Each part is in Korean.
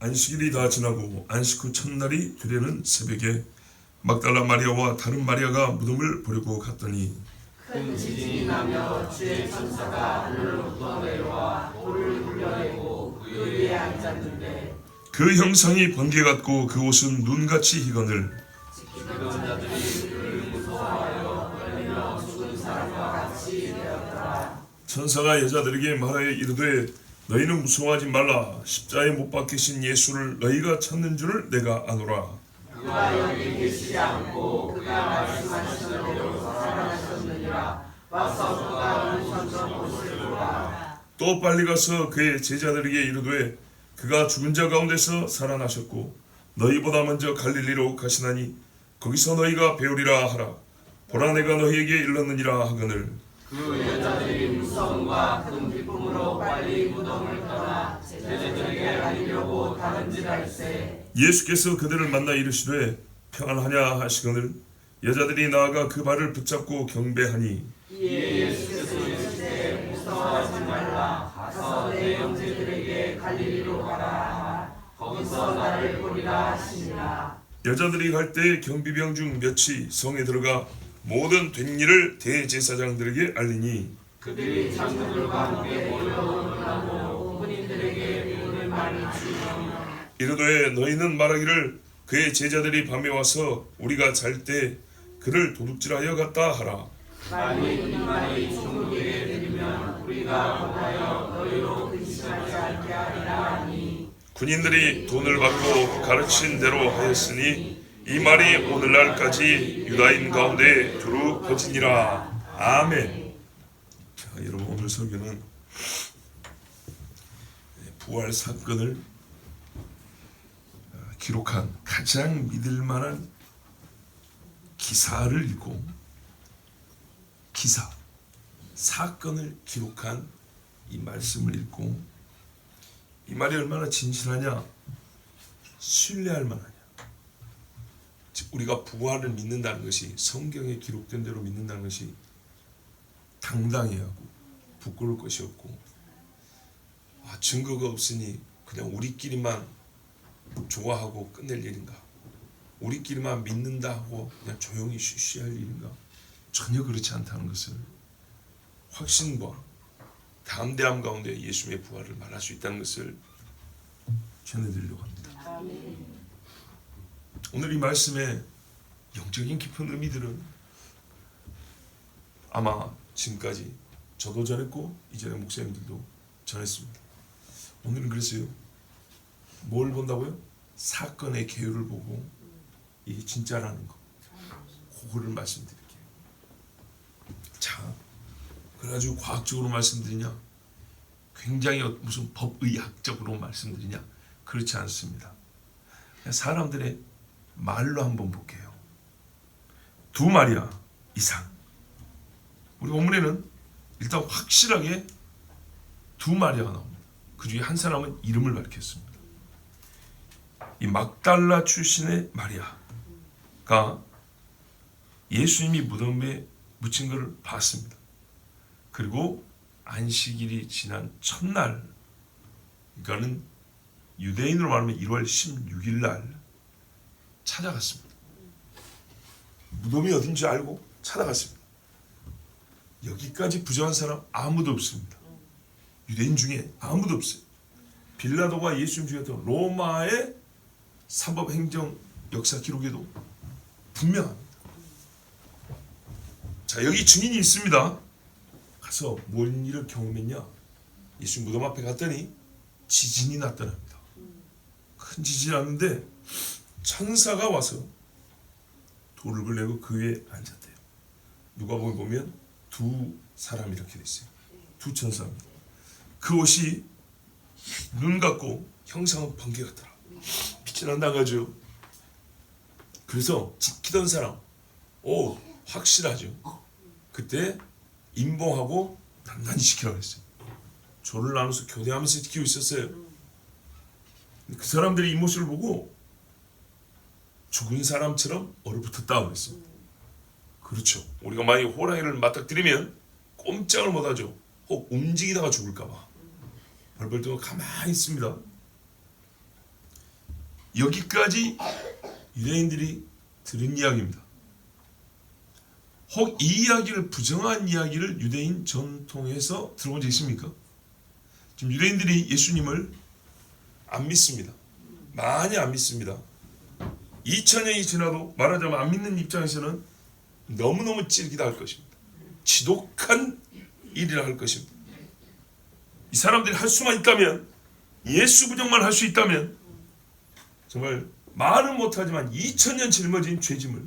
안식일이 다 지나고 안식 후 첫날이 되려는 새벽에 막달라 마리아와 다른 마리아가 무덤을 보려고 갔더니 큰 지진이 나며 주의 천사가 하늘로부터 내려와 돌을 굴려내고 그 위에 앉았는데 그 형상이 번개 같고 그 옷은 눈같이 희건을 지키던 자들이 그를 무서워하여 떨며 죽은 사람과 같이 되었더라. 천사가 여자들에게 말하여 이르되 너희는 무서워하지 말라. 십자가에 못 박히신 예수를 너희가 찾는 줄을 내가 아노라. 그가 여기 계시지 않고 그가 말씀하신 대로 살아나셨느니라. 와서 그가 눈선전 곳을 보라. 또 빨리 가서 그의 제자들에게 이르되 그가 죽은 자 가운데서 살아나셨고 너희보다 먼저 갈릴리로 가시나니 거기서 너희가 배우리라 하라. 보라 내가 너희에게 일렀느니라 하거늘. 그 여자들이 무서움과 큰 기쁨으로 빨리 무덤을 떠나 제자들에게 알리려고 다른질할세. 예수께서 그들을 만나 이르시되 평안하냐 하시거늘 여자들이 나아가 그 발을 붙잡고 경배하니 이에 예수께서 이르시되 무서워하지 말라. 가서 내 형제들에게 갈릴리로 가라. 거기서 나를 보리라 하시니라. 여자들이 갈 때 경비병 중 몇이 성에 들어가 모든 된 일을 대제사장들에게 알리니 그들이 장로들과 함께 모여오고 군인들에게 미운을 많이 주며 이르되 너희는 말하기를 그의 제자들이 밤에 와서 우리가 잘 때 그를 도둑질하여 갔다 하라. 만일 군인만이 종국에게 드리면 우리가 곧하여 너희로 근심하지 않게 하리라 하니 군인들이 돈을 받고 가르친 대로 하였으니 이 말이 오늘날까지 유다인 가운데 두루 퍼지니라. 아멘. 자, 여러분 오늘 설교는 부활 사건을 기록한 가장 믿을 만한 기사를 읽고 사건을 기록한 이 말씀을 읽고 이 말이 얼마나 진실하냐, 신뢰할 만하냐. 즉 우리가 부활을 믿는다는 것이 성경에 기록된 대로 믿는다는 것이 당당해야 하고 부끄러울 것이 없고 증거가 없으니 그냥 우리끼리만 좋아하고 끝낼 일인가, 우리끼리만 믿는다 하고 그냥 조용히 쉬쉬할 일인가, 전혀 그렇지 않다는 것을 확신과 담대함 가운데 예수님의 부활을 말할 수 있다는 것을 전해드리려고 합니다. 오늘 이 말씀의 영적인 깊은 의미들은 아마 지금까지 저도 전했고 이전에 목사님들도 전했습니다. 오늘은 그래서요, 뭘 본다고요? 사건의 개요를 보고 이게 진짜라는 거, 그거를 말씀드릴게요. 자, 그래가지고 과학적으로 말씀드리냐, 굉장히 무슨 법의학적으로 말씀드리냐, 그렇지 않습니다. 그냥 사람들의 말로 한번 볼게요. 두 마리아 이상. 우리 본문에는 일단 확실하게 두 마리아가 나옵니다. 그 중에 한 사람은 이름을 밝혔습니다. 이 막달라 출신의 마리아가 예수님이 무덤에 묻힌 것을 봤습니다. 그리고 안식일이 지난 첫날, 그러니까는 유대인으로 말하면 1월 16일 날 찾아갔습니다. 무덤이 어딘지 알고 찾아갔습니다. 여기까지 부정한 사람 아무도 없습니다. 유대인 중에 아무도 없어요. 빌라도가 예수님 죽였던 로마의 사법행정 역사 기록에도 분명합니다. 자, 여기 증인이 있습니다. 가서 뭔 일을 경험했냐? 예수님 무덤 앞에 갔더니 지진이 났더랍니다. 큰 지진이 났는데 천사가 와서 돌을 굴내고 그 위에 앉았대요. 누가복음 보면 두 사람이 이렇게 돼 있어요. 두 천사입니다. 그 옷이 눈 같고 형상은 번개 같더라. 빛이 난다가죠. 그래서 지키던 사람, 확실하죠. 그때 임봉하고 단단히 지키라고 했어요. 조를 나눠서 교대하면서 지키고 있었어요. 그 사람들이 이 모습을 보고 죽은 사람처럼 얼어붙었다고 그랬어요. 그렇죠. 우리가 만약에 호랑이를 맞닥뜨리면 꼼짝을 못하죠. 혹 움직이다가 죽을까봐 벌벌 떨고 가만히 있습니다. 여기까지 유대인들이 들은 이야기입니다. 혹 이 이야기를 부정한 이야기를 유대인 전통에서 들어본 적 있습니까? 지금 유대인들이 예수님을 안 믿습니다. 많이 안 믿습니다. 2000년이 지나도 말하자면 안 믿는 입장에서는 너무너무 찔기다 할 것입니다. 지독한 일이라 할 것입니다. 이 사람들이 할 수만 있다면, 예수 부정만 할 수 있다면 정말 말은 못하지만 2000년 짊어진 죄짐을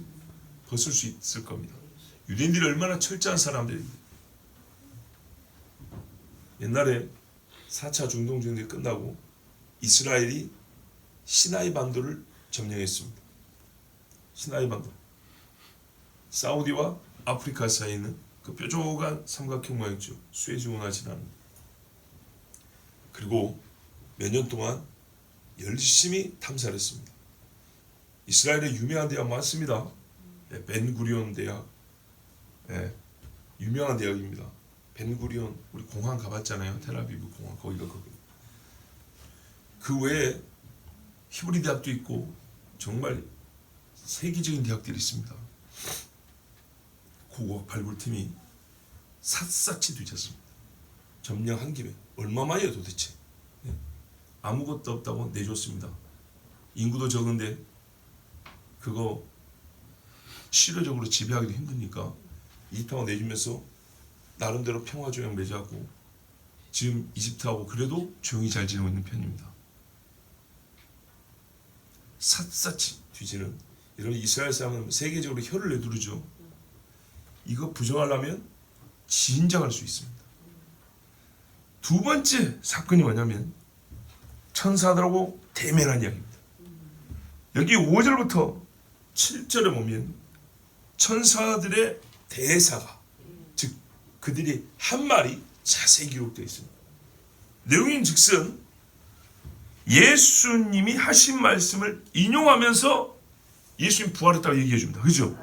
벗을 수 있을 겁니다. 유대인들이 얼마나 철저한 사람들입니다. 옛날에 4차 중동전쟁이 끝나고 이스라엘이 시나이 반도를 점령했습니다. 시나이 반도, 사우디와 아프리카 사이에 있는 그 뾰족한 삼각형 모양이죠. 수에즈 운하 지나는. 그리고 몇 년 동안 열심히 탐사를 했습니다. 이스라엘에 유명한 대학 많습니다. 벤구리온 대학, 유명한 대학입니다. 벤구리온, 우리 공항 가봤잖아요. 텔아비브 공항, 거기가 거기. 그 외에 히브리 대학도 있고 정말 세계적인 대학들이 있습니다. 고고 발굴팀이 샅샅이 뒤졌습니다. 점령한 김에 얼마만이에요 도대체? 아무것도 없다고 내줬습니다. 인구도 적은데 그거 실효적으로 지배하기도 힘드니까 이집트하고 내주면서 나름대로 평화조약 맺었고 지금 이집트하고 그래도 조용히 잘 지내고 있는 편입니다. 샅샅이 뒤지는, 여러분 이스라엘 사람은 세계적으로 혀를 내두르죠. 이거 부정하려면 진작할 수 있습니다. 두 번째 사건이 뭐냐면 천사들하고 대면한 이야기입니다. 여기 5절부터 7절에 보면 천사들의 대사가, 즉 그들이 한 말이 자세히 기록되어 있습니다. 내용인 즉슨 예수님이 하신 말씀을 인용하면서 예수님 부활했다고 얘기해 줍니다. 그죠?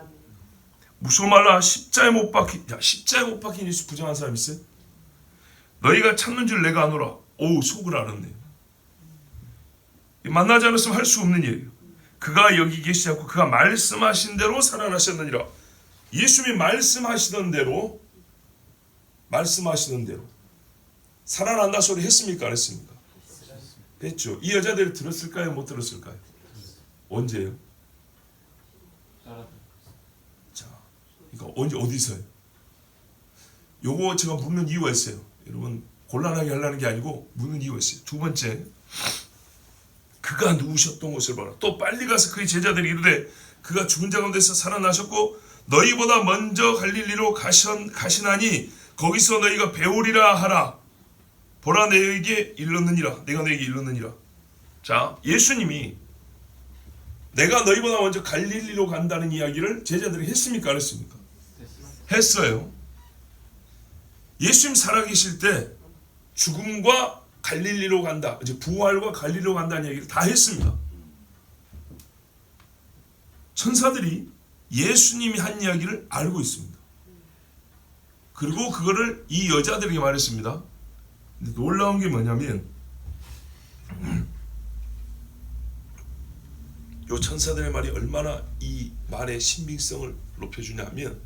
무슨 말라 십자에 못 박힌, 십자에 못 박힌 예수 부정한 사람 있어요? 너희가 찾는 줄 내가 아노라. 오, 속을 알았네. 만나지 않았으면 할 수 없는 일이에요. 그가 여기 계시지 않고 그가 말씀하신 대로 살아나셨느니라. 예수님이 말씀하시던 대로 살아난다 소리 했습니까? 안 했습니까? 했죠. 이 여자들이 들었을까요? 못 들었을까요? 언제요? 자, 그러니까 언제 어디서요? 요거 제가 묻는 이유가 있어요. 여러분 곤란하게 하려는 게 아니고 묻는 이유가 있어요. 두 번째, 그가 누우셨던 곳을 봐라. 또 빨리 가서 그의 제자들이 이르되 그가 죽은 자 가운데서 살아나셨고 너희보다 먼저 갈릴리로 가시나니 거기서 너희가 배우리라 하라. 보라 내게 일렀느니라. 내가 너에게 일렀느니라. 자, 예수님이 내가 너희보다 먼저 갈릴리로 간다는 이야기를 제자들이 했습니까? 안 했습니까? 했어요. 예수님 살아계실 때 죽음과 갈릴리로 간다, 이제 부활과 갈릴리로 간다는 얘기를 다 했습니다. 천사들이 예수님이 한 이야기를 알고 있습니다. 그리고 그거를 이 여자들에게 말했습니다. 근데 놀라운 게 뭐냐면 이 천사들의 말이 얼마나 이 말의 신빙성을 높여주냐면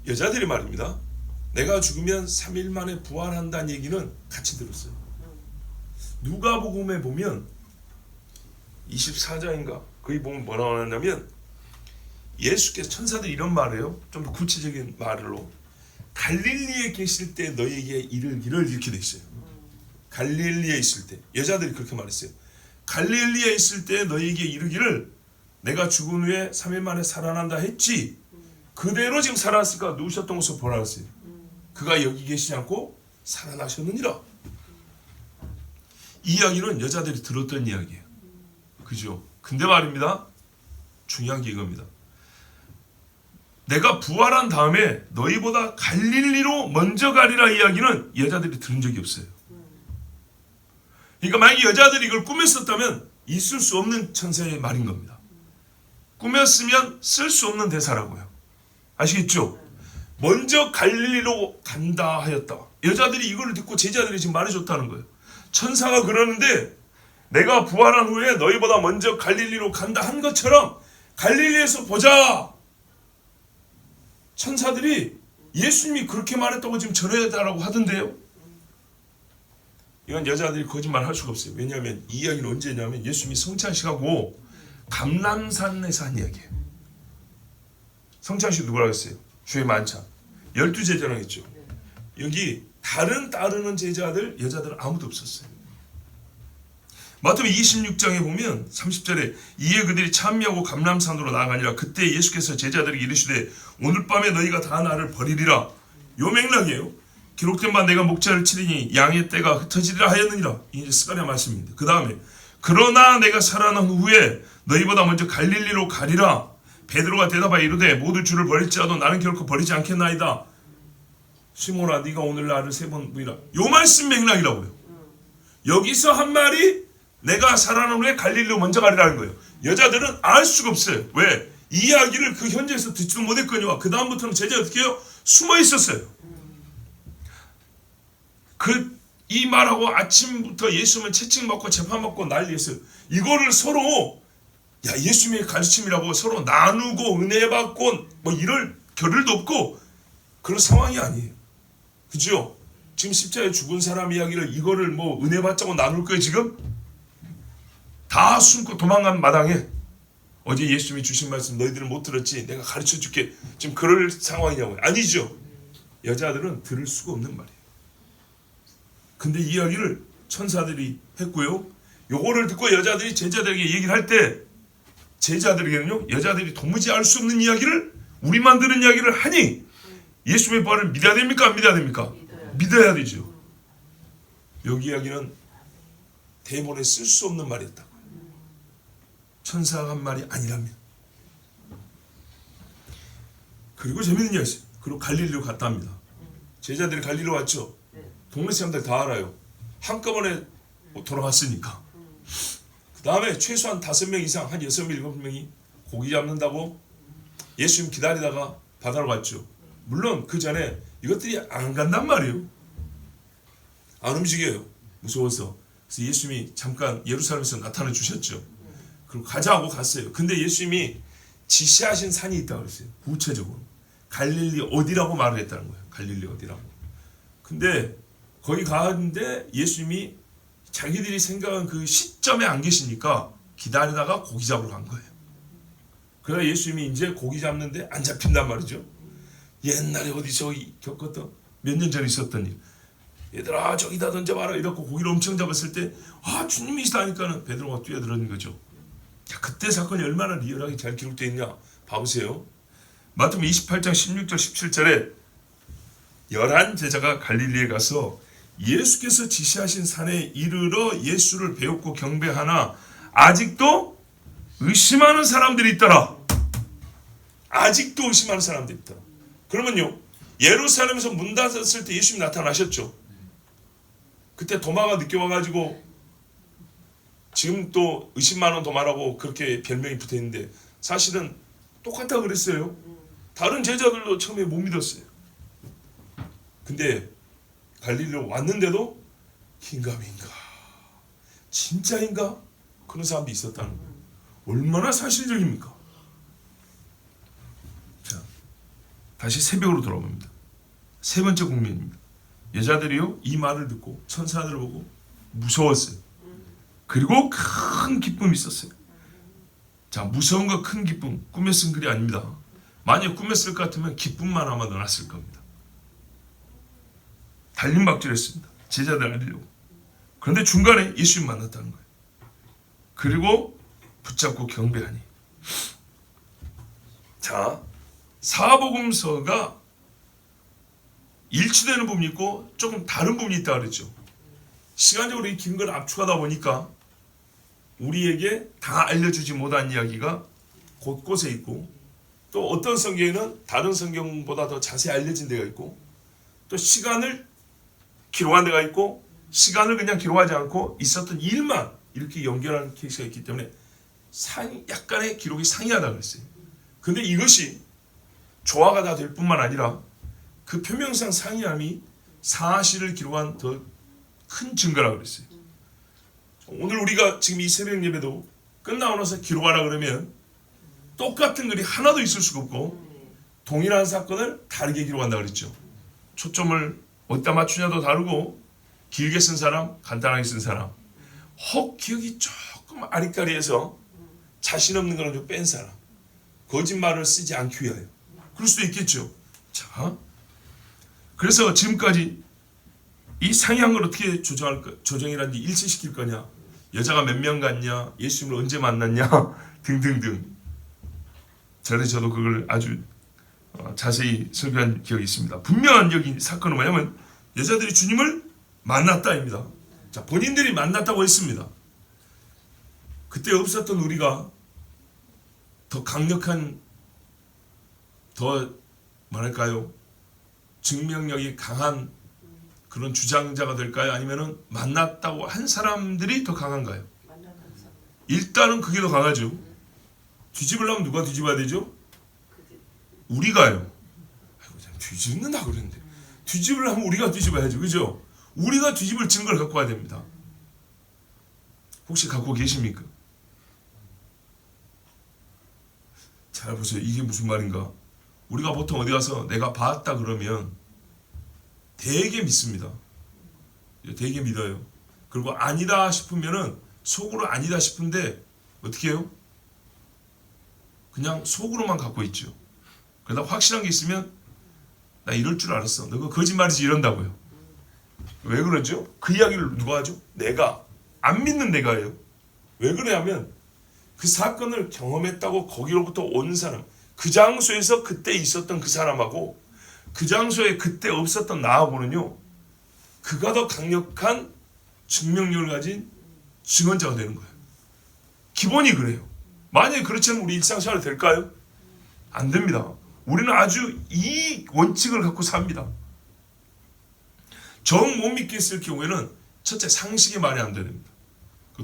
여자들이 말입니다. 내가 죽으면 3일 만에 부활한다는 얘기는 같이 들었어요. 누가복음에 보면 24장인가 거기 보면 뭐라고 하냐면 예수께서 천사들이 이런 말이에요. 좀 더 구체적인 말로 갈릴리에 계실 때 너희에게 이르기를 이렇게 돼 있어요. 갈릴리에 있을 때 여자들이 그렇게 말했어요. 갈릴리에 있을 때 너희에게 이르기를 내가 죽은 후에 3일 만에 살아난다 했지. 그대로 지금 살아났을까? 누우셨던 곳을 보라 했어요. 그가 여기 계시지 않고 살아나셨느니라. 이 이야기는 여자들이 들었던 이야기예요. 그죠? 근데 말입니다. 중요한 게 이겁니다. 내가 부활한 다음에 너희보다 갈릴리로 먼저 가리라 이야기는 여자들이 들은 적이 없어요. 그러니까 만약에 여자들이 이걸 꾸몄었다면 있을 수 없는 천사의 말인 겁니다. 꾸몄으면 쓸 수 없는 대사라고요. 아시겠죠? 먼저 갈릴리로 간다 하였다. 여자들이 이걸 듣고 제자들이 지금 말해줬다는 거예요. 천사가 그러는데 내가 부활한 후에 너희보다 먼저 갈릴리로 간다 한 것처럼 갈릴리에서 보자. 천사들이 예수님이 그렇게 말했다고 지금 전해달라고 하던데요. 이건 여자들이 거짓말 할 수가 없어요. 왜냐하면 이 이야기는 언제냐면 예수님이 성찬식하고 감람산에서 한 이야기예요. 성찬식 누구라고 했어요? 주의 만찬 12제자랑 했죠. 여기 다른 따르는 제자들 여자들은 아무도 없었어요. 마태복음 26장에 보면 30절에 이에 그들이 찬미하고 감람산으로 나아가니라. 그때 예수께서 제자들에게 이르시되 오늘 밤에 너희가 다 나를 버리리라. 요 맥락이에요. 기록된 바 내가 목자를 치리니 양의 떼가 흩어지리라 하였느니라. 이게 스가랴 말씀입니다. 그 다음에 그러나 내가 살아난 후에 너희보다 먼저 갈릴리로 가리라. 베드로가 대답하여 이르되 모두 주를 버릴지라도 나는 결코 버리지 않겠나이다. 시몬아 네가 오늘 나를 3번 부인하라. 요 말씀 맥락이라고요. 여기서 한 말이 내가 살아난 후에 갈릴리로 먼저 가리라는 거예요. 여자들은 알 수가 없어요. 왜? 이 이야기를 그 현장에서 듣지도 못했거니와 그 다음부터는 제자가 어떻게 해요? 숨어 있었어요. 이 말하고 아침부터 예수님은 채찍 맞고 재판 받고 난리였어요. 이거를 서로 예수님의 가르침이라고 서로 나누고 은혜 받고 뭐 이럴 겨를도 없고 그런 상황이 아니에요. 그죠? 지금 십자가에 죽은 사람 이야기를 이거를 뭐 은혜 받자고 나눌 거예요 지금? 다 숨고 도망간 마당에 어제 예수님이 주신 말씀 너희들은 못 들었지? 내가 가르쳐 줄게. 지금 그럴 상황이냐고요? 아니죠. 여자들은 들을 수가 없는 말이에요. 근데 이 이야기를 천사들이 했고요. 요거를 듣고 여자들이 제자들에게 얘기를 할 때 제자들에게는요. 여자들이 도무지 알 수 없는 이야기를 우리만 들은 이야기를 하니 예수님의 부활을 믿어야 됩니까? 안 믿어야 됩니까? 믿어야 되죠. 여기 이야기는 대본에 쓸 수 없는 말이었다. 천사가 한 말이 아니라면. 그리고 재밌는 이야기 있어요. 그리고 갈릴리로 갔다 합니다. 제자들이 갈릴리로 왔죠. 동네 사람들 다 알아요. 한꺼번에 돌아갔으니까. 그 다음에 최소한 5명 이상 한 6명, 7명이 고기 잡는다고 예수님 기다리다가 바다로 갔죠. 물론 그 전에 이것들이 안 간단 말이에요. 안 움직여요. 무서워서. 그래서 예수님이 잠깐 예루살렘에서 나타나 주셨죠. 그리고 가자고 갔어요. 근데 예수님이 지시하신 산이 있다고 그랬어요. 구체적으로. 갈릴리 어디라고 말을 했다는 거예요. 갈릴리 어디라고. 근데 거기 가는데 예수님이 자기들이 생각한 그 시점에 안 계시니까 기다리다가 고기 잡으러 간 거예요. 그래서 예수님이 이제 고기 잡는데 안 잡힌단 말이죠. 옛날에 어디서 겪었던 몇 년 전에 있었던 일. 얘들아 저기다 던져봐라 이렇게 고기를 엄청 잡았을 때 주님이시다니까는 베드로가 뛰어들었는 거죠. 자, 그때 사건이 얼마나 리얼하게 잘 기록되어 있냐 봐보세요. 마태복음 28장 16절 17절에 11 제자가 갈릴리에 가서 예수께서 지시하신 산에 이르러 예수를 배웠고 경배하나 아직도 의심하는 사람들이 있더라. 아직도 의심하는 사람들이 있더라. 그러면요 예루살렘에서 문 닫았을 때 예수님이 나타나셨죠. 그때 도마가 늦게 와가지고 지금 또 의심많은 도마라고 그렇게 별명이 붙어있는데 사실은 똑같다고 그랬어요. 다른 제자들도 처음에 못 믿었어요. 근데 갈릴리로 왔는데도 긴가민가 진짜인가 그런 사람도 있었다는 거예요. 얼마나 사실적입니까? 자, 다시 새벽으로 돌아옵니다. 세 번째 국면입니다. 여자들이요 이 말을 듣고 천사들을 보고 무서웠어요. 그리고 큰 기쁨이 있었어요. 자, 무서움과 큰 기쁨 꿈에 쓴 글이 아닙니다. 만약 꿈에 쓸 것 같으면 기쁨만 아마 넣어놨을 겁니다. 달림박질했습니다. 제자들 알리려고. 그런데 중간에 예수님 만났다는 거예요. 그리고 붙잡고 경배하니. 자, 사복음서가 일치되는 부분이 있고 조금 다른 부분이 있다고 그랬죠. 시간적으로 이 긴 걸 압축하다 보니까 우리에게 다 알려주지 못한 이야기가 곳곳에 있고 또 어떤 성경에는 다른 성경보다 더 자세히 알려진 데가 있고 또 시간을 기록한 데가 있고 시간을 그냥 기록하지 않고 있었던 일만 이렇게 연결하는 케이스가 있기 때문에 약간의 기록이 상이하다고 그랬어요. 근데 이것이 조화가 다 될 뿐만 아니라 그 표명상 상이함이 사실을 기록한 더 큰 증거라고 그랬어요. 오늘 우리가 지금 이 새벽 예배도 끝나고 나서 기록하라 그러면 똑같은 글이 하나도 있을 수가 없고 동일한 사건을 다르게 기록한다 그랬죠. 초점을 어디다 맞추냐도 다르고 길게 쓴 사람, 간단하게 쓴 사람, 혹 기억이 조금 아리까리해서 자신 없는 거는 좀 뺀 사람, 거짓말을 쓰지 않기 위하여. 그럴 수도 있겠죠. 자, 그래서 지금까지 이 상이한 걸 어떻게 조정이라든지 일치시킬 거냐, 여자가 몇 명 갔냐, 예수님을 언제 만났냐 등등등. 전에 저도 그걸 아주 자세히 설교한 기억이 있습니다. 분명한 여기 사건은 뭐냐면 여자들이 주님을 만났다입니다. 자, 본인들이 만났다고 했습니다. 그때 없었던 우리가 더 강력한, 더 뭐랄까요, 증명력이 강한 그런 주장자가 될까요? 아니면은 만났다고 한 사람들이 더 강한가요? 일단은 그게 더 강하죠. 뒤집으려면 누가 뒤집어야 되죠? 우리가요. 아이고, 뒤집는다 그랬는데 뒤집으려면 우리가 뒤집어야죠. 그죠? 우리가 뒤집을 증거를 갖고 와야 됩니다. 혹시 갖고 계십니까? 잘 보세요. 이게 무슨 말인가? 우리가 보통 어디 가서 내가 봤다 그러면 되게 믿습니다. 되게 믿어요. 그리고 아니다 싶으면은 속으로 아니다 싶은데 어떻게 해요? 그냥 속으로만 갖고 있죠. 그러다 확실한 게 있으면 나 이럴 줄 알았어. 너 그거 거짓말이지 이런다고요. 왜 그러죠? 그 이야기를 누가 하죠? 내가. 안 믿는 내가예요. 왜 그러냐면 그 사건을 경험했다고 거기로부터 온 사람, 그 장소에서 그때 있었던 그 사람하고 그 장소에 그때 없었던 나하고는요, 그가 더 강력한 증명력을 가진 증언자가 되는 거예요. 기본이 그래요. 만약에 그렇지 않으면 우리 일상생활이 될까요? 안 됩니다. 우리는 아주 이 원칙을 갖고 삽니다. 정 못 믿겠을 경우에는 첫째, 상식이 말이 안 됩니다.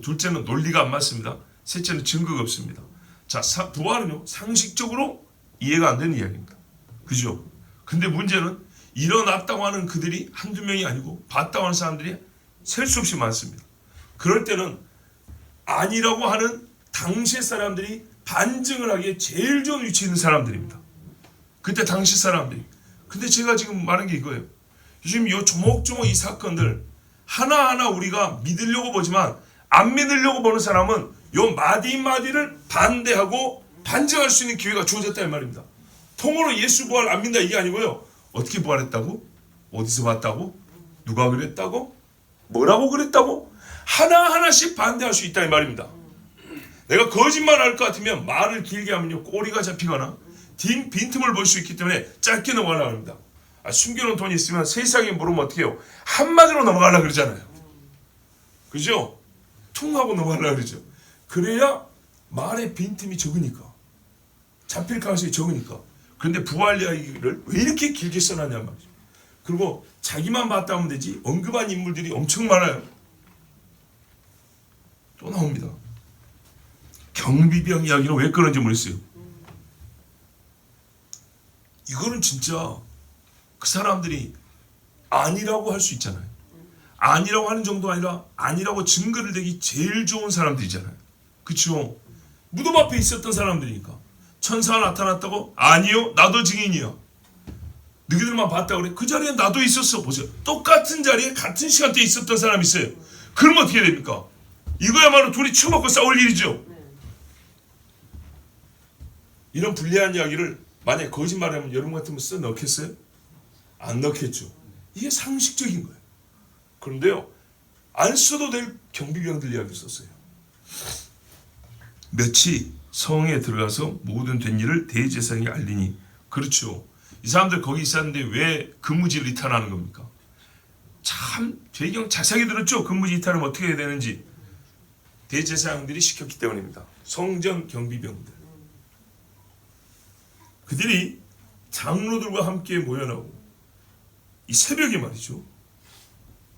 둘째는 논리가 안 맞습니다. 셋째는 증거가 없습니다. 자, 부활은요, 상식적으로 이해가 안 되는 이야기입니다. 그죠? 근데 문제는 일어났다고 하는 그들이 한두 명이 아니고 봤다고 하는 사람들이 셀 수 없이 많습니다. 그럴 때는 아니라고 하는 당시 사람들이 반증을 하기에 제일 좋은 위치에 있는 사람들입니다. 그때 당시 사람들이. 근데 제가 지금 말한 게 이거예요. 지금 이 조목조목 이 사건들 하나하나 우리가 믿으려고 보지만 안 믿으려고 보는 사람은 요 마디마디를 반대하고 반증할 수 있는 기회가 주어졌다는 말입니다. 통으로 예수 부활 안 믿는다 이게 아니고요. 어떻게 부활했다고? 어디서 봤다고? 누가 그랬다고? 뭐라고 그랬다고? 하나하나씩 반대할 수 있다는 말입니다. 내가 거짓말할 것 같으면 말을 길게 하면요, 꼬리가 잡히거나 빈틈을 볼 수 있기 때문에 짧게 넘어가려고 합니다. 숨겨놓은 돈이 있으면 세상에 물으면 어떻게 해요? 한마디로 넘어가려고 그러잖아요. 그죠? 퉁 하고 넘어가려고 그러죠. 그래야 말의 빈틈이 적으니까, 잡힐 가능성이 적으니까. 그런데 부활 이야기를 왜 이렇게 길게 써놨냐 말이죠. 그리고 자기만 봤다 하면 되지 언급한 인물들이 엄청 많아요. 또 나옵니다. 경비병 이야기는 왜 그런지 모르겠어요. 이거는 진짜 그 사람들이 아니라고 할 수 있잖아요. 아니라고 하는 정도가 아니라 아니라고 증거를 대기 제일 좋은 사람들이잖아요. 그렇죠? 무덤 앞에 있었던 사람들이니까. 천사가 나타났다고? 아니요, 나도 증인이요. 너희들만 봤다고 그래? 그 자리에 나도 있었어. 보세요. 똑같은 자리에 같은 시간대에 있었던 사람이 있어요. 그러면 어떻게 됩니까? 이거야말로 둘이 쳐먹고 싸울 일이죠. 이런 불리한 이야기를 만약에 거짓말하면 여러분 같으면 써 넣겠어요? 안 넣겠죠. 이게 상식적인 거예요. 그런데요, 안 써도 될 경비병들 이야기를 썼어요. 며칠 성에 들어가서 모든 된 일을 대제사장에게 알리니. 그렇죠. 이 사람들 거기 있었는데 왜 근무지를 이탈하는 겁니까? 참 배경 자세하게 들었죠. 근무지 이탈하면 어떻게 해야 되는지. 대제사장들이 시켰기 때문입니다. 성전 경비병들. 그들이 장로들과 함께 모여나고 이 새벽에 말이죠,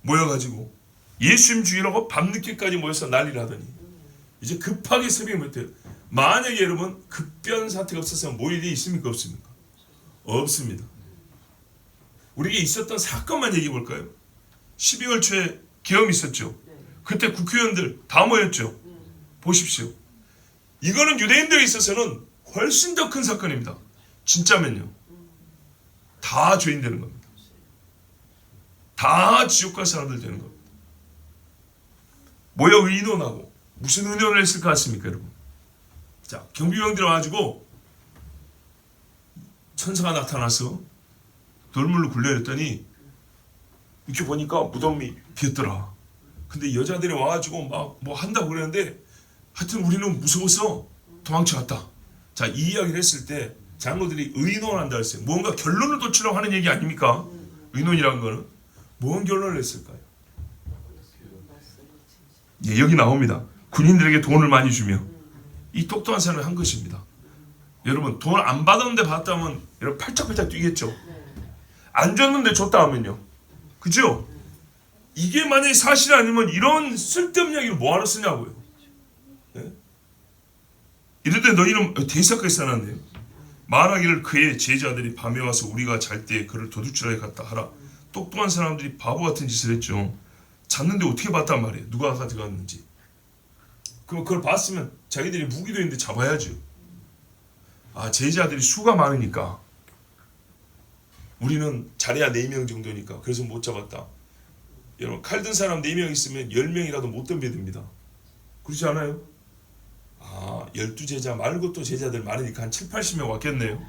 모여가지고 예수님 죽이라고 밤늦게까지 모여서 난리를 하더니 이제 급하게 새벽에 모였대요. 만약에 여러분 급변 사태가 없었으면 모일 일이 있습니까? 없습니까? 없습니다. 우리에게 있었던 사건만 얘기해 볼까요? 12월 초에 계엄이 있었죠. 그때 국회의원들 다 모였죠. 보십시오. 이거는 유대인들에 있어서는 훨씬 더 큰 사건입니다. 진짜면요. 다 죄인 되는 겁니다. 다 지옥 갈 사람들 되는 겁니다. 모여 의논하고 무슨 의논을 했을 것 같습니까, 여러분? 자, 경비병들이 와가지고 천사가 나타나서 돌물로 굴려냈더니 이렇게 보니까 무덤이 비었더라. 근데 여자들이 와가지고 막 뭐 한다고 그러는데 하여튼 우리는 무서워서 도망쳐갔다. 자, 이 이야기를 했을 때 장로들이 의논한다 했어요. 뭔가 결론을 도출하고 하는 얘기 아닙니까? 의논이라는 거는. 뭔 결론을 냈을까요? 예, 여기 나옵니다. 군인들에게 돈을 많이 주며 이 똑똑한 사람이 한 것입니다. 여러분, 돈 안 받았는데 받았다면 여러분 팔짝팔짝 뛰겠죠. 안 줬는데 줬다 하면요. 그죠? 이게 만약에 사실이 아니면 이런 쓸데없는 이야기를 뭐하러 쓰냐고요. 네? 이럴 때 너희는 대사까지 써놨네요. 말하기를 그의 제자들이 밤에 와서 우리가 잘 때 그를 도둑질하게 갔다 하라. 똑똑한 사람들이 바보 같은 짓을 했죠. 잤는데 어떻게 봤단 말이에요. 누가 가져갔는지. 그럼 그걸 봤으면 자기들이 무기도 있는데 잡아야죠. 아, 제자들이 수가 많으니까 우리는 잘해야 4명 정도니까 그래서 못 잡았다. 여러분, 칼 든 사람 4명 있으면 10명이라도 못 덤벼듭니다. 그렇지 않아요? 아, 12제자 말고 또 제자들 많으니까 한 7, 80명 왔겠네요.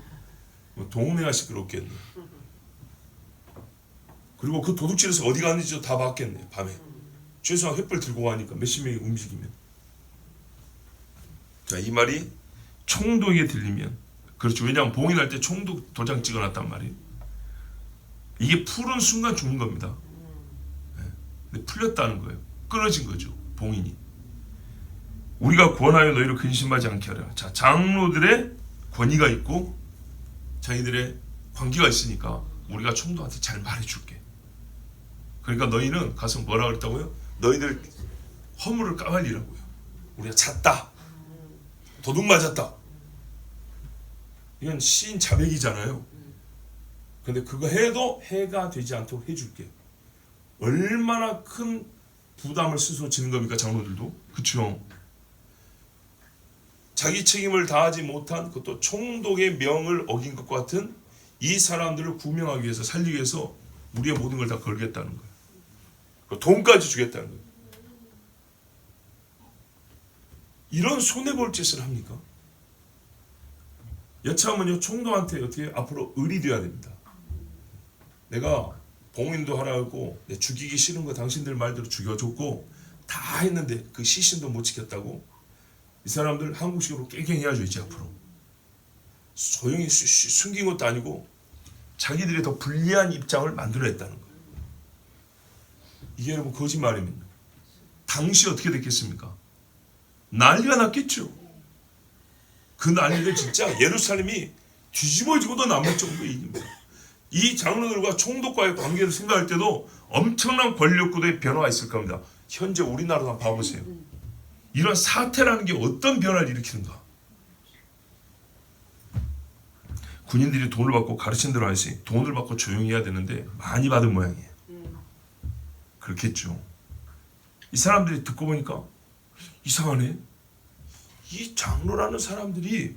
뭐 동네가 시끄럽겠네. 그리고 그 도둑질에서 어디 갔는지도 다 봤겠네. 밤에 최소한 횃불 들고 가니까 몇십 명이 움직이면. 자, 이 말이 총독에게 들리면 그렇죠. 왜냐하면 봉인할 때 총독 도장 찍어놨단 말이에요. 이게 푸른 순간 죽는 겁니다. 네. 근데 풀렸다는 거예요. 끊어진 거죠. 봉인이. 우리가 권하여 너희를 근심하지 않게 하라. 자, 장로들의 권위가 있고 자기들의 관계가 있으니까 우리가 총독한테 잘 말해줄게. 그러니까 너희는 가서 뭐라 그랬다고요? 너희들 허물을 까발리라고요. 우리가 잤다. 도둑 맞았다. 이건 시인 자백이잖아요. 근데 그거 해도 해가 되지 않도록 해줄게. 얼마나 큰 부담을 스스로 지는 겁니까, 장로들도? 그쵸? 자기 책임을 다하지 못한 그것도 총독의 명을 어긴 것 같은 이 사람들을 구명하기 위해서 살리기 위해서 우리의 모든 걸 다 걸겠다는 거예요. 돈까지 주겠다는 거예요. 이런 손해볼 짓을 합니까? 여차하면요, 총독한테 어떻게 앞으로 의리돼야 됩니다. 내가 봉인도 하라고 내 죽이기 싫은 거 당신들 말대로 죽여줬고 다 했는데 그 시신도 못 지켰다고 이 사람들 한국식으로 깽깽해야죠. 이제 앞으로 소용이 숨긴 것도 아니고 자기들이 더 불리한 입장을 만들어냈다는 거예요. 이게 여러분 거짓말이면요, 당시 어떻게 됐겠습니까? 난리가 났겠죠. 그 난리를 진짜 예루살렘이 뒤집어지고도 남을 정도의 일입니다. 이 장로들과 총독과의 관계를 생각할 때도 엄청난 권력구도의 변화가 있을 겁니다. 현재 우리나라도 한번 봐보세요. 이런 사태라는 게 어떤 변화를 일으키는가. 군인들이 돈을 받고 가르친 대로 하지, 돈을 받고 조용히 해야 되는데 많이 받은 모양이에요. 그렇겠죠. 이 사람들이 듣고 보니까 이상하네. 이 장로라는 사람들이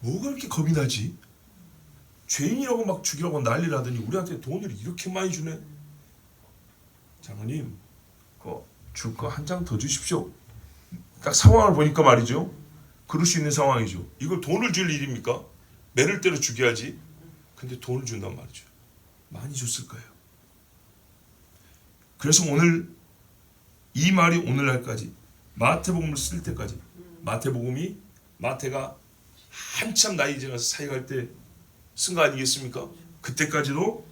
뭐가 이렇게 겁이 나지? 죄인이라고 막 죽이라고 난리를 하더니 우리한테 돈을 이렇게 많이 주네. 장로님, 줄 거 한 장 더 주십시오. 딱 상황을 보니까 말이죠. 그럴 수 있는 상황이죠. 이걸 돈을 줄 일입니까? 매를 때려 죽여야지. 근데 돈을 준단 말이죠. 많이 줬을 거예요. 그래서 오늘 이 말이 오늘날까지 마태복음을 쓸 때까지, 마태복음이 마태가 한참 나이 지나서 사역할 때 쓴 거 아니겠습니까? 그때까지도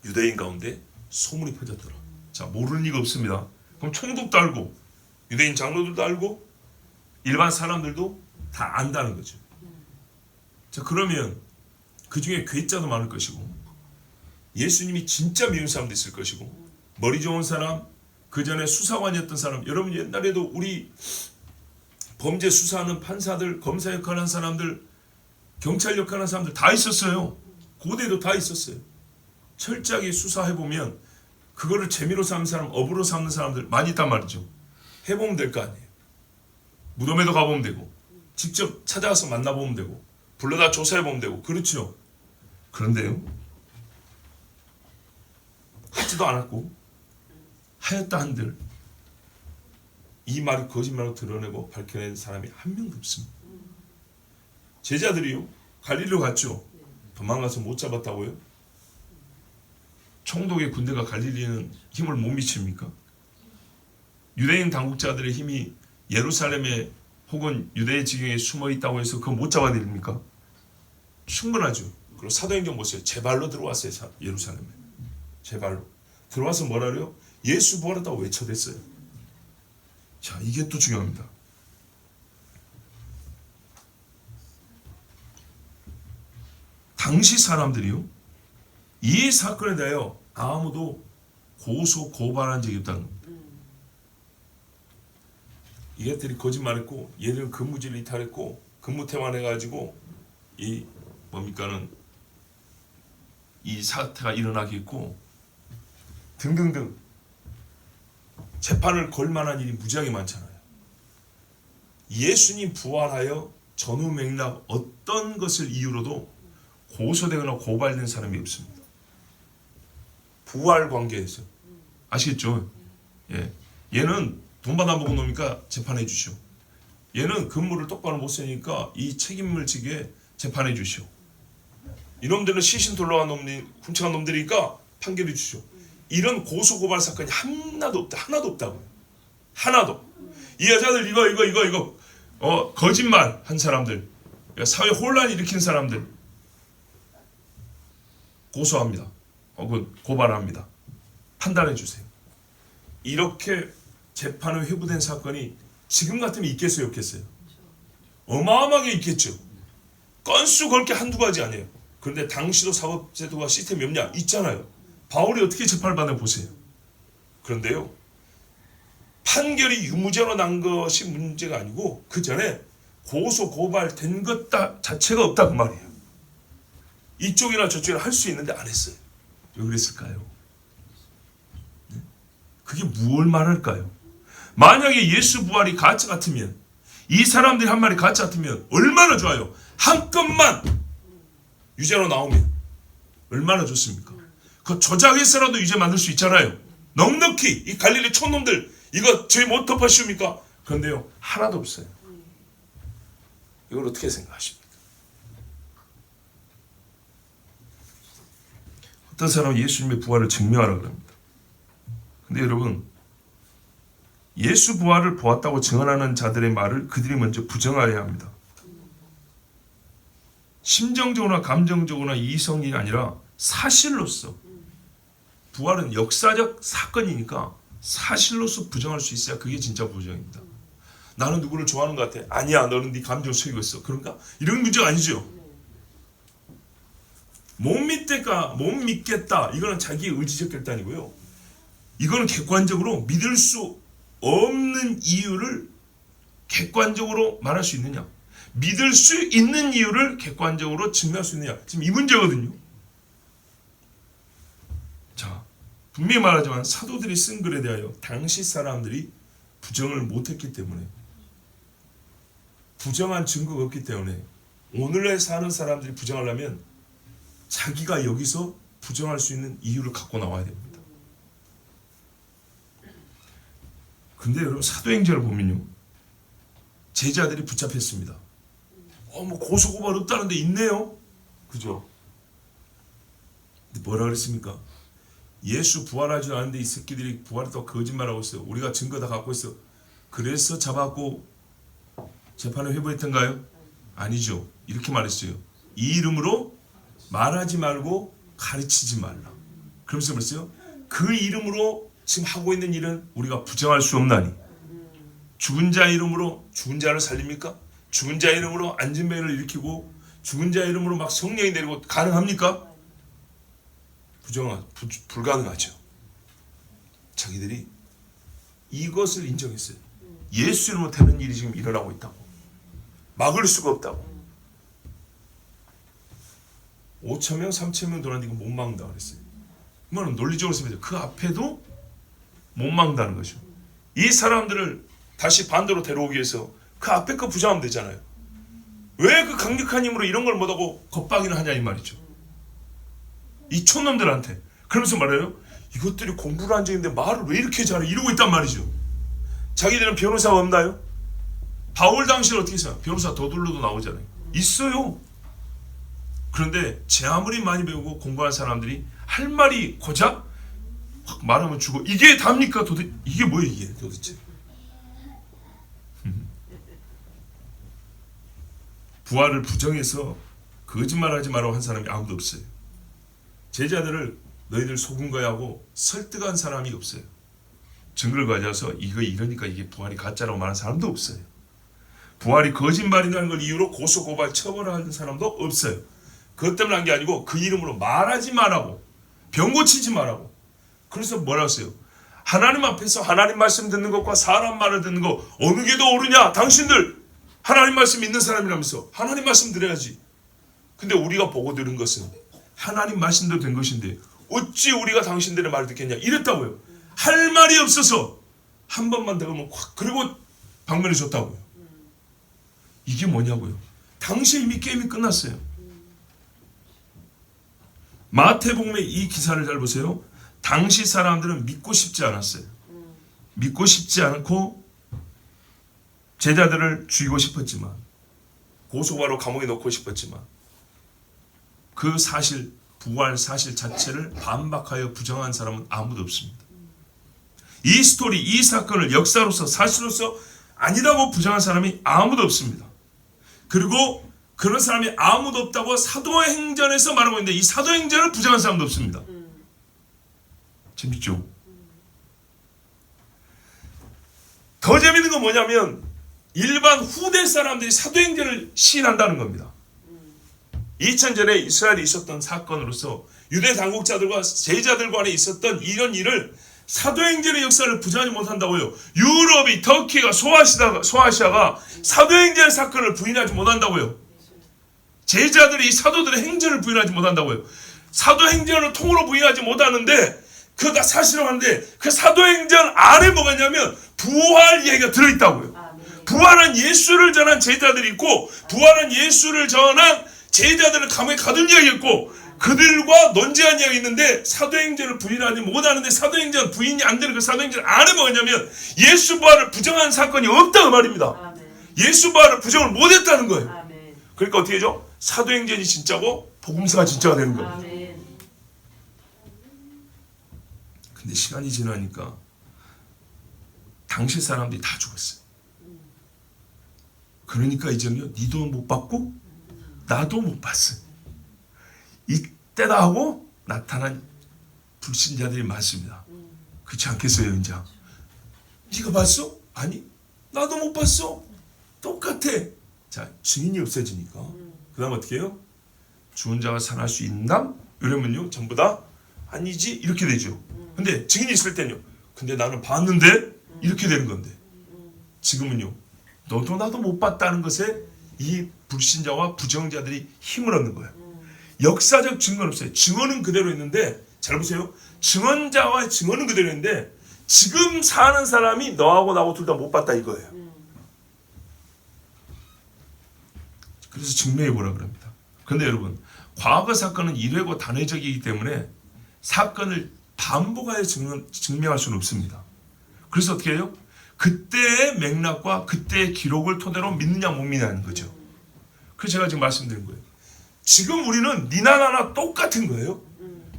유대인 가운데 소문이 퍼졌더라. 자, 모르는 리가 없습니다. 그럼 총독도 알고 유대인 장로들도 알고 일반 사람들도 다 안다는 거죠. 자, 그러면 그 중에 괴짜도 많을 것이고 예수님이 진짜 미운 사람도 있을 것이고 머리 좋은 사람, 그 전에 수사관이었던 사람, 여러분 옛날에도 우리 범죄 수사하는 판사들, 검사 역할하는 사람들, 경찰 역할하는 사람들 다 있었어요. 고대도 다 있었어요. 철저하게 수사해보면 그거를 재미로 삼는 사람, 업으로 삼는 사람들 많이 있단 말이죠. 해보면 될 거 아니에요. 무덤에도 가보면 되고, 직접 찾아가서 만나보면 되고, 불러다 조사해보면 되고, 그렇죠. 그런데요, 하지도 않았고 하였다 한들 이 말이 거짓말로 드러내고 밝혀낸 사람이 한 명도 없습니다. 제자들이요, 갈릴리로 갔죠. 도망가서 못 잡았다고요? 총독의 군대가 갈릴리는 힘을 못 미칩니까? 유대인 당국자들의 힘이 예루살렘에 혹은 유대의 지경에 숨어 있다고 해서 그거 못 잡아냅니까? 충분하죠. 그리고 사도행전 보세요. 제 발로 들어왔어요. 예루살렘에. 제 발로. 들어와서 뭐라고요? 예수 부활했다고 외쳐댔어요. 자, 이게 또 중요합니다. 당시 사람들이요, 이 사건에 대하여 아무도 고소 고발한 적이 없다는 겁니다. 이것들이 거짓말했고, 얘들은 근무지를 이탈했고, 근무 태만해가지고 이 뭡니까는 이 사태가 일어나겠고 등등등 재판을 걸 만한 일이 무지하게 많잖아요. 예수님 부활하여 전후 맥락 어떤 것을 이유로도 고소되거나 고발된 사람이 없습니다. 부활 관계에서. 아시겠죠? 예. 얘는 돈 받아먹은 놈이니까 재판해 주시오. 얘는 근무를 똑바로 못 쓰니까 이 책임을 지게 재판해 주시오. 이놈들은 시신 돌러간 놈이 훔쳐간 놈들이니까 판결해 주시오. 이런 고소고발 사건이 하나도 없다. 하나도 없다고요. 하나도. 이 여자들 이거 거짓말 한 사람들, 사회 혼란 일으킨 사람들 고소합니다. 혹은 고발합니다. 판단해 주세요. 이렇게 재판에 회부된 사건이 지금 같으면 있겠어요, 없겠어요? 어마어마하게 있겠죠. 건수 걸게 한두 가지 아니에요. 그런데 당시도 사법제도가 시스템이 없냐? 있잖아요. 바울이 어떻게 재판을 받나 보세요. 그런데요, 판결이 유무죄로 난 것이 문제가 아니고 그 전에 고소 고발된 것 자체가 없다 그 말이에요. 이쪽이나 저쪽이나 할 수 있는데 안 했어요. 왜 그랬을까요? 네? 그게 무엇을 말할까요? 만약에 예수 부활이 가짜 같으면, 이 사람들이 한 말이 가짜 같으면 얼마나 좋아요. 한 건만 유죄로 나오면 얼마나 좋습니까? 그 조작해서라도 유죄 만들 수 있잖아요. 넉넉히 이 갈릴리 촌놈들 이거 죄 못 덮어씌웁니까? 그런데요, 하나도 없어요. 이걸 어떻게 생각하십니까? 어떤 사람은 예수님의 부활을 증명하라 그럽니다. 근데 여러분, 예수 부활을 보았다고 증언하는 자들의 말을 그들이 먼저 부정하여야 합니다. 심정적으로나 감정적으로나 이성이 아니라 사실로서, 부활은 역사적 사건이니까 사실로서 부정할 수 있어야 그게 진짜 부정입니다. 나는 누구를 좋아하는 것 같아. 아니야, 너는 네 감정을 속이고 있어. 그런가? 이런 문제가 아니죠. 못 믿겠다. 이거는 자기의 의지적 결단이고요. 이거는 객관적으로 믿을 수 없는 이유를 객관적으로 말할 수 있느냐? 믿을 수 있는 이유를 객관적으로 증명할 수 있느냐? 지금 이 문제거든요. 자, 분명히 말하지만 사도들이 쓴 글에 대하여 당시 사람들이 부정을 못했기 때문에, 부정한 증거가 없기 때문에 오늘날 사는 사람들이 부정하려면 자기가 여기서 부정할 수 있는 이유를 갖고 나와야 됩니다. 근데 여러분, 사도행전을 보면요, 제자들이 붙잡혔습니다. 뭐 고소고발 없다는데 있네요. 그죠? 근데 뭐라 그랬습니까? 예수 부활하지 않았는데 이 새끼들이 부활했다고 거짓말하고 있어요. 우리가 증거 다 갖고 있어. 그래서 잡았고 재판을 회부했던가요? 아니죠. 이렇게 말했어요. 이 이름으로 말하지 말고 가르치지 말라. 그러면서 그랬어요. 그 이름으로 지금 하고 있는 일은 우리가 부정할 수 없나니. 죽은 자 이름으로 죽은 자를 살립니까? 죽은 자 이름으로 안진뱅이를 일으키고 죽은 자 이름으로 막 성령이 내리고 가능합니까? 불가능하죠. 자기들이 이것을 인정했어요. 예수 이름으로 되는 일이 지금 일어나고 있다고. 막을 수가 없다고. 5,000명, 3,000명 돌았는데 이거 못 막는다 그랬어요. 그러면 논리적으로 쓰면 그 앞에도 못 막는다는 거죠. 이 사람들을 다시 반대로 데려오기 위해서 그 앞에 거 부정하면 되잖아요. 왜 그 강력한 힘으로 이런 걸 못하고 겁박이를 하냐 이 말이죠. 이 촌놈들한테. 그러면서 말해요. 이것들이 공부를 한 적인데 말을 왜 이렇게 잘해 이러고 있단 말이죠. 자기들은 변호사가 없나요? 바울 당시에 어떻게 했어요? 변호사 더둘러도 나오잖아요. 있어요. 그런데 제 아무리 많이 배우고 공부한 사람들이 할 말이 고작 확 말하면 죽어. 이게 답니까? 이게 뭐예요 이게 도대체? 부활을 부정해서 거짓말하지 말라고 한 사람이 아무도 없어요. 제자들을 너희들 속은 거야 하고 설득한 사람이 없어요. 증거를 가져와서 이거 이러니까 이게 부활이 가짜라고 말하는 사람도 없어요. 부활이 거짓말이라는 걸 이유로 고소고발 처벌하는 사람도 없어요. 그것 때문에 한 게 아니고 그 이름으로 말하지 말라고, 병 고치지 말라고. 그래서 뭐라 했어요? 하나님 앞에서 하나님 말씀 듣는 것과 사람 말을 듣는 거 어느 게 더 옳으냐? 당신들 하나님 말씀 믿는 사람이라면서 하나님 말씀 들어야지. 근데 우리가 보고 들은 것은 하나님 말씀대로 된 것인데 어찌 우리가 당신들의 말을 듣겠냐 이랬다고요. 할 말이 없어서 한 번만 더 하면 확 그리고 방면에 줬다고요. 이게 뭐냐고요. 당시에 이미 게임이 끝났어요. 마태복음의 이 기사를 잘 보세요. 당시 사람들은 믿고 싶지 않았어요. 믿고 싶지 않고 제자들을 죽이고 싶었지만 고소바로 감옥에 넣고 싶었지만 그 사실 부활 사실 자체를 반박하여 부정한 사람은 아무도 없습니다. 이 스토리 이 사건을 역사로서 사실로서 아니다고 부정한 사람이 아무도 없습니다. 그리고 그런 사람이 아무도 없다고 사도행전에서 말하고 있는데 이 사도행전을 부정한 사람도 없습니다. 재밌죠? 더 재밌는 건 뭐냐면 일반 후대 사람들이 사도행전을 시인한다는 겁니다. 2000전에 이스라엘에 있었던 사건으로서 유대 당국자들과 제자들 간에 있었던 이런 일을 사도행전의 역사를 부정하지 못한다고요. 유럽이 터키가 소아시아가 사도행전의 사건을 부인하지 못한다고요. 제자들이 사도들의 행전을 부인하지 못한다고요. 사도행전을 통으로 부인하지 못하는데 그거 다 사실은 하는데 그 사도행전 안에 뭐가 있냐면 부활 얘기가 들어있다고요. 부활한 예수를 전한 제자들이 있고 부활한 예수를 전한 제자들을 감옥에 가둔 이야기가 있고 그들과 논쟁한 이야기가 있는데 사도행전을 부인하지 못하는데 사도행전 부인이 안 되는 그 사도행전 안에 뭐가 있냐면 예수 부활을 부정한 사건이 없다고 말입니다. 예수 부활을 부정을 못했다는 거예요. 그러니까 어떻게 되죠? 사도행전이 진짜고 복음서가 진짜가 되는 거예요. 근데 시간이 지나니까 당시 사람들이 다 죽었어요. 그러니까 이제는요, 니도 못 받고 나도 못 봤어요. 이때다 하고 나타난 불신자들이 많습니다. 그렇지 않겠어요, 연장? 네가 봤어? 아니, 나도 못 봤어. 똑같아. 자, 증인이 없어지니까 그 다음 어떻게 해요? 죽은 자가 살아날 수 있나? 이러면요, 전부 다 아니지 이렇게 되죠. 근데 증인이 있을 때는요, 근데 나는 봤는데 이렇게 되는 건데 지금은요, 너도 나도 못 봤다는 것에 이 불신자와 부정자들이 힘을 얻는 거예요. 역사적 증거는 없어요. 증언은 그대로 있는데 잘 보세요. 증언자와 증언은 그대로 있는데 지금 사는 사람이 너하고 나하고 둘 다 못 봤다 이거예요. 그래서 증명해 보라 그럽니다. 그런데 여러분, 과거 사건은 일회고 단회적이기 때문에 사건을 반복하여 증명할 수는 없습니다. 그래서 어떻게 해요? 그때의 맥락과 그때의 기록을 토대로 믿느냐 못 믿느냐는 거죠. 그래서 제가 지금 말씀드린 거예요. 지금 우리는 니나 나나 똑같은 거예요.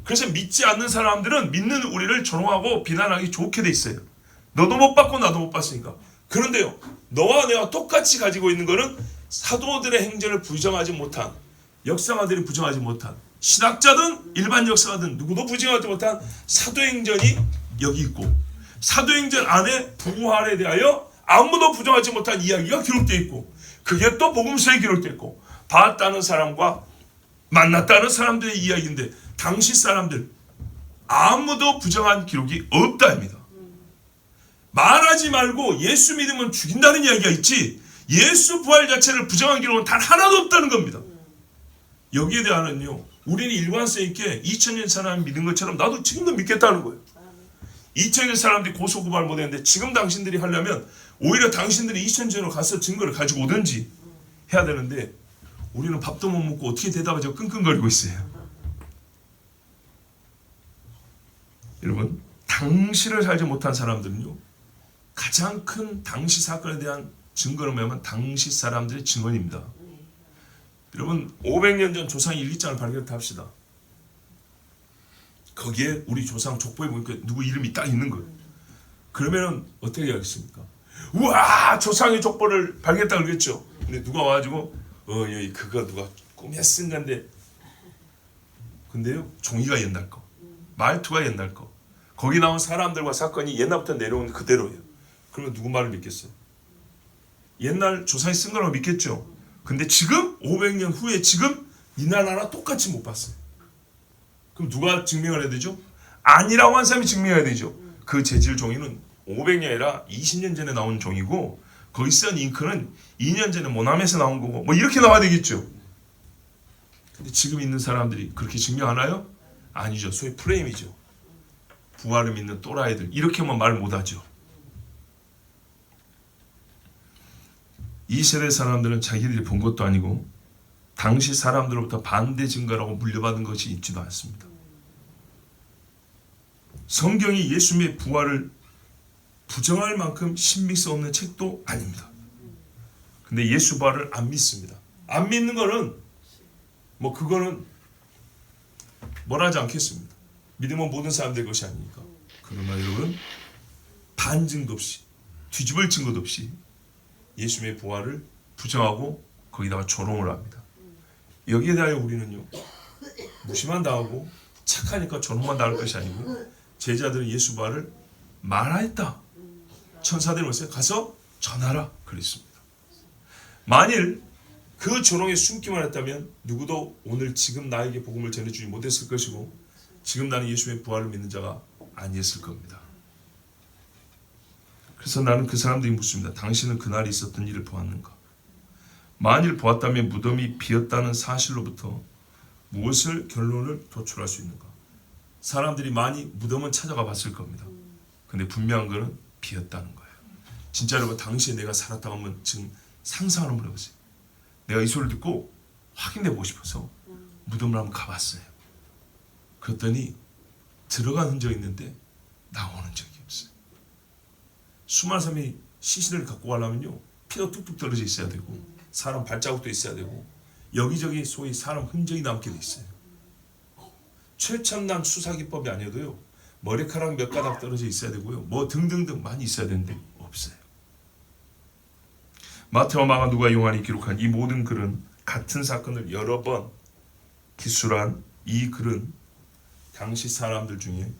그래서 믿지 않는 사람들은 믿는 우리를 조롱하고 비난하기 좋게 돼 있어요. 너도 못 봤고 나도 못 봤으니까. 그런데요, 너와 내가 똑같이 가지고 있는 거는 사도들의 행전을 부정하지 못한, 역사가들이 부정하지 못한, 신학자든 일반 역사가든 누구도 부정하지 못한 사도행전이 여기 있고, 사도행전 안에 부활에 대하여 아무도 부정하지 못한 이야기가 기록되어 있고, 그게 또 복음서에 기록되어 있고, 봤다는 사람과 만났다는 사람들의 이야기인데 당시 사람들 아무도 부정한 기록이 없다입니다. 말하지 말고 예수 믿으면 죽인다는 이야기가 있지 예수 부활 자체를 부정한 기록은 단 하나도 없다는 겁니다. 여기에 대한은요, 우리는 일관성 있게 2000년 사람 믿은 것처럼 나도 지금도 믿겠다는 거예요. 2000년 사람들이 고소고발 못했는데 지금 당신들이 하려면 오히려 당신들이 2000년으로 가서 증거를 가지고 오든지 해야 되는데 우리는 밥도 못 먹고 어떻게 대답하자고 끙끙거리고 있어요. 여러분, 당시를 살지 못한 사람들은요, 가장 큰 당시 사건에 대한 증거를 뭐냐면 당시 사람들의 증언입니다. 여러분, 500년 전 조상 일기장을 발견합시다. 거기에 우리 조상 족보에 보니까 누구 이름이 딱 있는 거예요. 그러면은 어떻게 하겠습니까? 우와, 조상의 족보를 발견했다 그러겠죠. 근데 누가 와가지고 여기 그거 누가 꿈에 쓴 건데, 근데요, 종이가 옛날 거, 말투가 옛날 거, 거기 나온 사람들과 사건이 옛날부터 내려온 그대로예요. 그러면 누구 말을 믿겠어요? 옛날 조상이 쓴 거라고 믿겠죠. 근데 지금 500년 후에 지금 이날 하나 똑같이 못 봤어요. 그럼 누가 증명을 해야 되죠? 아니라고 한 사람이 증명해야 되죠. 그 재질 종이는 500년이 아니라 20년 전에 나온 종이고 거기 쓴 잉크는 2년 전에 모남에서 나온 거고 뭐 이렇게 나와야 되겠죠. 근데 지금 있는 사람들이 그렇게 증명하나요? 아니죠. 소위 프레임이죠. 부활을 믿는 또라이들 이렇게만 말 못하죠. 이 세대 사람들은 자기들이 본 것도 아니고 당시 사람들로부터 반대 증거라고 물려받은 것이 있지도 않습니다. 성경이 예수님의 부활을 부정할 만큼 신빙성 없는 책도 아닙니다. 근데 예수 부활을 안 믿습니다. 안 믿는 거는 뭐 그거는 뭐라 하지 않겠습니다. 믿으면 모든 사람들 것이 아니니까. 그러나 여러분, 반증도 없이 뒤집을 증거도 없이 예수님의 부활을 부정하고 거기다가 조롱을 합니다. 여기에 대하여 우리는요, 무시만 당하고 착하니까 조롱만 당할 것이 아니고 제자들은 예수 부활을 말하였다. 천사들이 오세요. 가서 전하라 그랬습니다. 만일 그 조롱에 숨기만 했다면 누구도 오늘 지금 나에게 복음을 전해주지 못했을 것이고 지금 나는 예수의 부활을 믿는 자가 아니었을 겁니다. 그래서 나는 그 사람들이 묻습니다. 당신은 그날이 있었던 일을 보았는가? 만일 보았다면 무덤이 비었다는 사실로부터 무엇을 결론을 도출할 수 있는가? 사람들이 많이 무덤은 찾아가 봤을 겁니다. 근데 분명한 것은 비었다는 거예요. 진짜 여러분, 당시에 내가 살았다고 하면 지금 상상을 한번 해보세요. 내가 이 소리를 듣고 확인해보고 싶어서 무덤을 한번 가봤어요. 그랬더니 들어간 흔적이 있는데 나오는 적이 없어요. 수많은 사람이 시신을 갖고 가려면요, 피가 뚝뚝 떨어져 있어야 되고 사람 발자국도 있어야 되고 여기저기 소위 사람 흔적이 남게 돼 있어요. 최첨단 수사기법이 아니어도요, 머리카락 몇 가닥 떨어져 있어야 되고요, 뭐 등등등 많이 있어야 되는데 없어요. 마태와 마가, 누가, 요한이 기록한 이 모든 글은 같은 사건을 여러 번 기술한 이 글은 당시 사람들 중에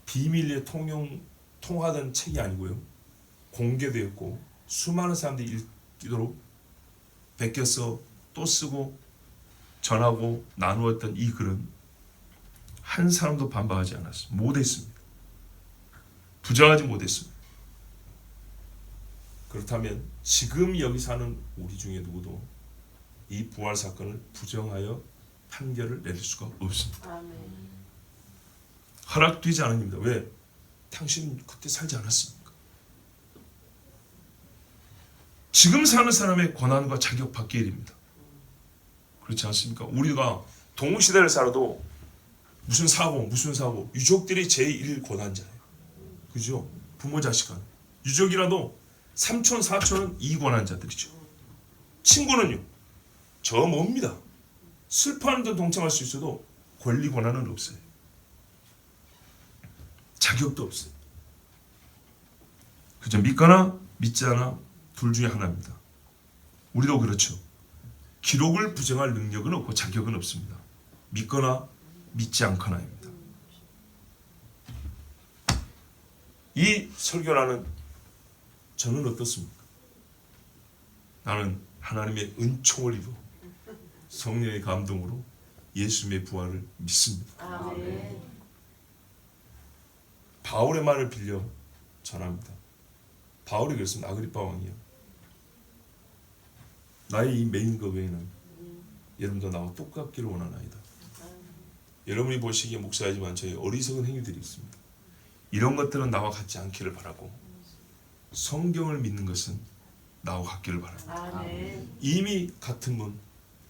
비밀리에 통하던 책이 아니고요, 공개되었고 수많은 사람들이 읽도록 베껴서 또 쓰고 전하고 나누었던 이 글은 한 사람도 반박하지 않았습니다. 못했습니다. 부정하지 못했습니다. 그렇다면 지금 여기 사는 우리 중에 누구도 이 부활 사건을 부정하여 판결을 내릴 수가 없습니다. 아멘. 허락되지 않은 겁니다. 왜? 당신은 그때 살지 않았습니까? 지금 사는 사람의 권한과 자격 밖의 일입니다. 그렇지 않습니까? 우리가 동시대를 살아도 무슨 사고 유족들이 제1 권한자예요. 그죠? 부모 자식 간 유족이라도 삼촌 사촌은 2 권한자들이죠. 친구는요, 저 뭡니다. 슬퍼하는 데 동참할 수 있어도 권리 권한은 없어요. 자격도 없어요. 그죠? 믿거나 믿지 않아 둘 중에 하나입니다. 우리도 그렇죠. 기록을 부정할 능력은 없고 자격은 없습니다. 믿거나 믿지 않거나입니다. 이 설교라는 저는 어떻습니까? 나는 하나님의 은총을 입어 성령의 감동으로 예수님의 부활을 믿습니다. 아멘. 바울의 말을 빌려 전합니다. 바울이 그랬습니다. 아그리파 왕이요, 나의 이 메인 것 외에는 여러분도 나와 똑같기를 원하나이다. 여러분이 보시기에 목사이지만 저희 어리석은 행위들이 있습니다. 이런 것들은 나와 같지 않기를 바라고 성경을 믿는 것은 나와 같기를 바랍니다. 아멘. 이미 같은 분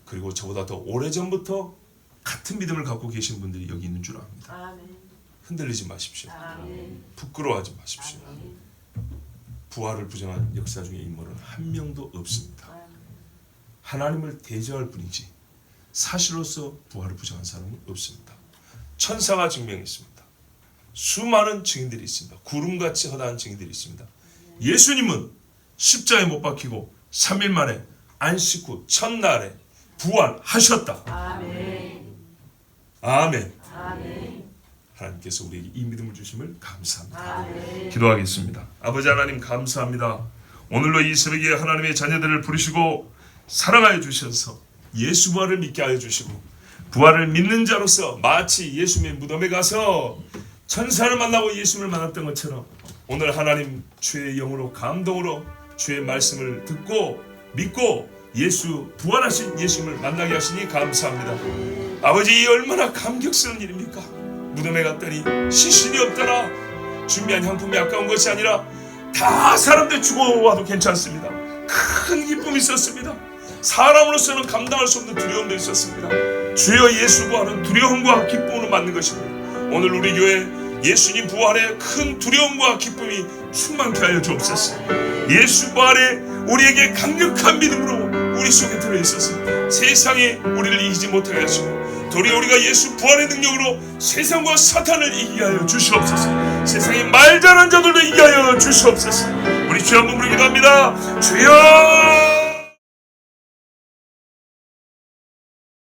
그리고 저보다 더 오래전부터 같은 믿음을 갖고 계신 분들이 여기 있는 줄 압니다. 아멘. 흔들리지 마십시오. 아멘. 부끄러워하지 마십시오. 아멘. 부활을 부정한 역사 중에 인물은 한 명도 없습니다. 아멘. 하나님을 대적할 뿐이지 사실로서 부활을 부정한 사람은 없습니다. 천사가 증명했습니다. 수많은 증인들이 있습니다. 구름같이 허다한 증인들이 있습니다. 예수님은 십자가에 못 박히고 3일 만에 안식 후 첫날에 부활하셨다. 아멘. 아멘. 아멘. 하나님께서 우리에게 이 믿음을 주심을 감사합니다. 아멘. 기도하겠습니다. 아버지 하나님 감사합니다. 오늘로 이 새벽에 하나님의 자녀들을 부르시고 사랑하여 주셔서 예수 부활을 믿게 하여 주시고 부활을 믿는 자로서 마치 예수님의 무덤에 가서 천사를 만나고 예수님을 만났던 것처럼 오늘 하나님 주의 영으로 감동으로 주의 말씀을 듣고 믿고 예수 부활하신 예수님을 만나게 하시니 감사합니다. 아버지 얼마나 감격스러운 일입니까? 무덤에 갔더니 시신이 없더라. 준비한 향품이 아까운 것이 아니라 다 사람들 죽어와도 괜찮습니다. 큰 기쁨이 있었습니다. 사람으로서는 감당할 수 없는 두려움도 있었습니다. 주여 예수 부활은 두려움과 기쁨으로 만든 것입니다. 오늘 우리 교회 예수님 부활에 큰 두려움과 기쁨이 충만케 하여 주옵소서. 예수 부활에 우리에게 강력한 믿음으로 우리 속에 들어있어서 세상에 우리를 이기지 못하게 하시고 도리어 우리가 예수 부활의 능력으로 세상과 사탄을 이기게 하여 주시옵소서. 세상의 말 잘하는 자들도 이기게 하여 주시옵소서. 우리 주 한번 부르기도 합니다. 주여